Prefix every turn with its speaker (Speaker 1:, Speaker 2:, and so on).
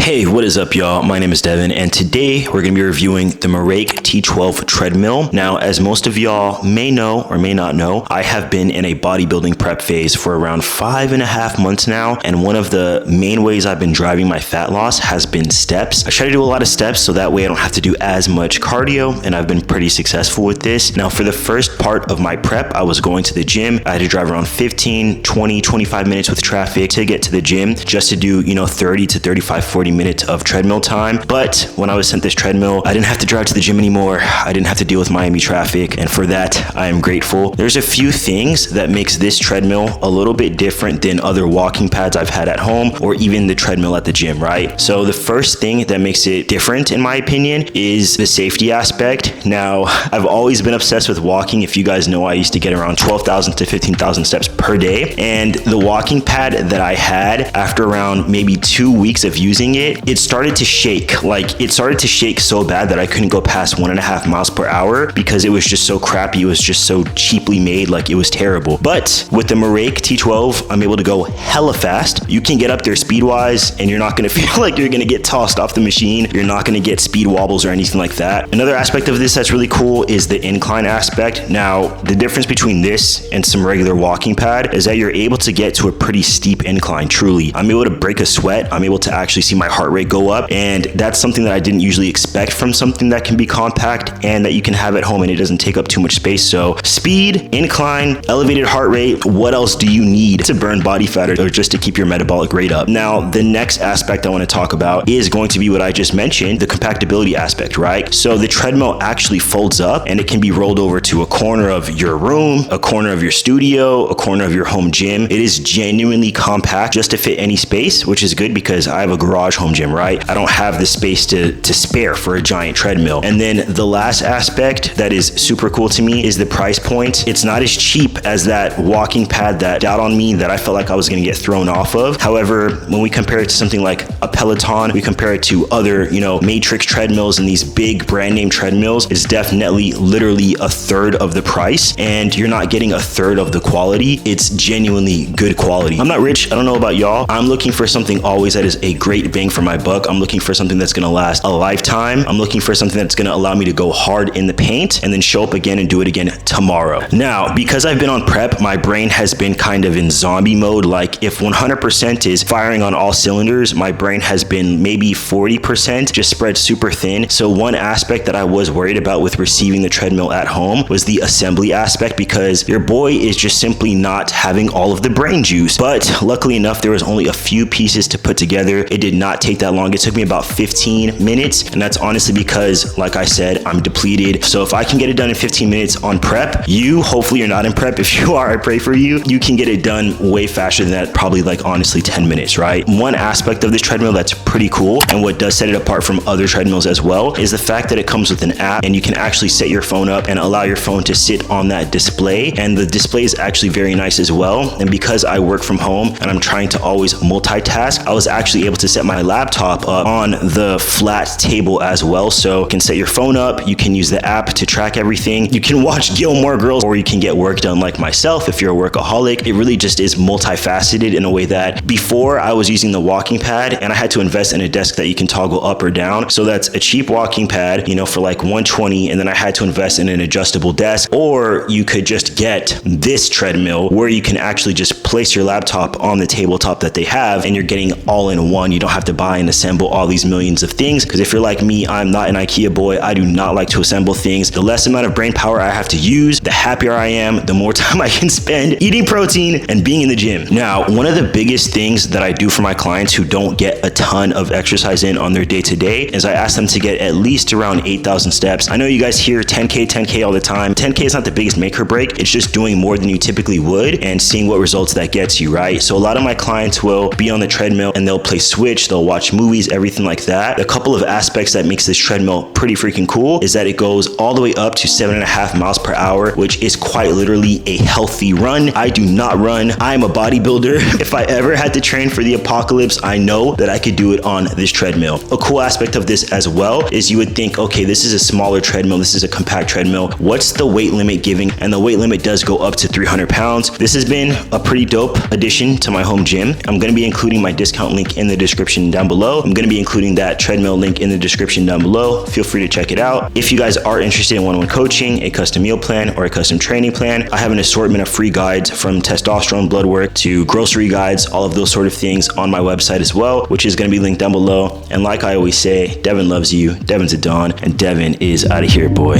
Speaker 1: Hey, what is up, y'all? My name is Devin, and today we're going to be reviewing the Merach T12 treadmill. Now, as most of y'all may know or may not know, I have been in a bodybuilding prep phase for around 5.5 months now, and one of the main ways I've been driving my fat loss has been steps. I try to do a lot of steps so that way I don't have to do as much cardio, and I've been pretty successful with this. Now, for the first part of my prep, I was going to the gym. I had to drive around 15, 20, 25 minutes with traffic to get to the gym just to do, 30 to 35, 40 minutes of treadmill time. But when I was sent this treadmill, I didn't have to drive to the gym anymore. I didn't have to deal with Miami traffic, and for that, I am grateful. There's a few things that makes this treadmill a little bit different than other walking pads I've had at home or even the treadmill at the gym, right? So the first thing that makes it different, in my opinion, is the safety aspect. Now, I've always been obsessed with walking. If you guys know, I used to get around 12,000 to 15,000 steps per day, and the walking pad that I had, after around maybe 2 weeks of using it started to shake. It started to shake so bad that I couldn't go past 1.5 miles per hour because it was just so crappy. It was just so cheaply made, it was terrible. But with the Merach T12, I'm able to go hella fast. You can get up there speed-wise, and you're not gonna feel like you're gonna get tossed off the machine. You're not gonna get speed wobbles or anything like that. Another aspect of this that's really cool is the incline aspect. Now, the difference between this and some regular walking pad is that you're able to get to a pretty steep incline, truly. I'm able to break a sweat. I'm able to actually see my heart rate go up, and that's something that I didn't usually expect from something that can be compact and that you can have at home and it doesn't take up too much space. So speed, incline, elevated heart rate, what else do you need to burn body fat or just to keep your metabolic rate up? Now, the next aspect I want to talk about is going to be what I just mentioned, the compactability aspect, right? So the treadmill actually folds up and it can be rolled over to a corner of your room, a corner of your studio, a corner of your home gym. It is genuinely compact just to fit any space, which is good because I have a garage home gym, right? I don't have the space to spare for a giant treadmill. And then the last aspect that is super cool to me is the price point. It's not as cheap as that walking pad that got on me that I felt like I was gonna get thrown off of. However, when we compare it to something like a Peloton, we compare it to other, Matrix treadmills and these big brand name treadmills, it's definitely literally a third of the price, and you're not getting a third of the quality. It's genuinely good quality. I'm not rich, I don't know about y'all. I'm looking for something always that is a great bang for my buck. I'm looking for something that's gonna last a lifetime. I'm looking for something that's gonna allow me to go hard in the paint and then show up again and do it again tomorrow. Now, because I've been on prep, my brain has been kind of in zombie mode. If 100% is firing on all cylinders, my brain has been maybe 40%, just spread super thin. So one aspect that I was worried about with receiving the treadmill at home was the assembly aspect, because your boy is just simply not having all of the brain juice. But luckily enough, there was only a few pieces to put together. It did not take that long. It took me about 15 minutes, and that's honestly because, like I said, I'm depleted. So if I can get it done in 15 minutes on prep, hopefully you're not in prep. If you are, I pray for you. You can get it done way faster than that, probably honestly 10 minutes, right? One aspect of this treadmill that's pretty cool, and what does set it apart from other treadmills as well, is the fact that it comes with an app, and you can actually set your phone up and allow your phone to sit on that display, and the display is actually very nice as well. And because I work from home and I'm trying to always multitask, I was actually able to set my laptop up on the flat table as well. So you can set your phone up, you can use the app to track everything. You can watch Gilmore Girls, or you can get work done like myself if you're a workaholic. It really just is multifaceted in a way that before I was using the walking pad and I had to invest in a desk that you can toggle up or down. So that's a cheap walking pad, for $120, and then I had to invest in an adjustable desk. Or you could just get this treadmill where you can actually just place your laptop on the tabletop that they have, and you're getting all in one. You don't have to buy and assemble all these millions of things, because if you're like me, I'm not an IKEA boy. I do not like to assemble things. The less amount of brain power I have to use, the happier I am, the more time I can spend eating protein and being in the gym. Now, one of the biggest things that I do for my clients who don't get a ton of exercise in on their day-to-day is I ask them to get at least around 8,000 steps. I know you guys hear 10K all the time. 10K is not the biggest make or break. It's just doing more than you typically would and seeing what results that gets you, right? So a lot of my clients will be on the treadmill and they'll play Switch, they'll watch movies, everything like that. A couple of aspects that makes this treadmill pretty freaking cool is that it goes all the way up to 7.5 miles per hour, which is quite literally a healthy run. I do not run. I'm a bodybuilder. If I ever had to train for the apocalypse, I know that I could do it on this treadmill. A cool aspect of this as well is you would think, okay, this is a smaller treadmill, this is a compact treadmill. What's the weight limit giving? And the weight limit does go up to 300 pounds. This has been a pretty dope addition to my home gym. I'm going to be including my discount link in the description down below. I'm going to be including that treadmill link in the description down below. Feel free to check it out. If you guys are interested in one-on-one coaching, a custom meal plan, or a custom training plan, I have an assortment of free guides from testosterone blood work to grocery guides, all of those sort of things on my website as well, which is going to be linked down below. And like I always say, Devin loves you, Devin's a Don, and Devin is out of here, boy.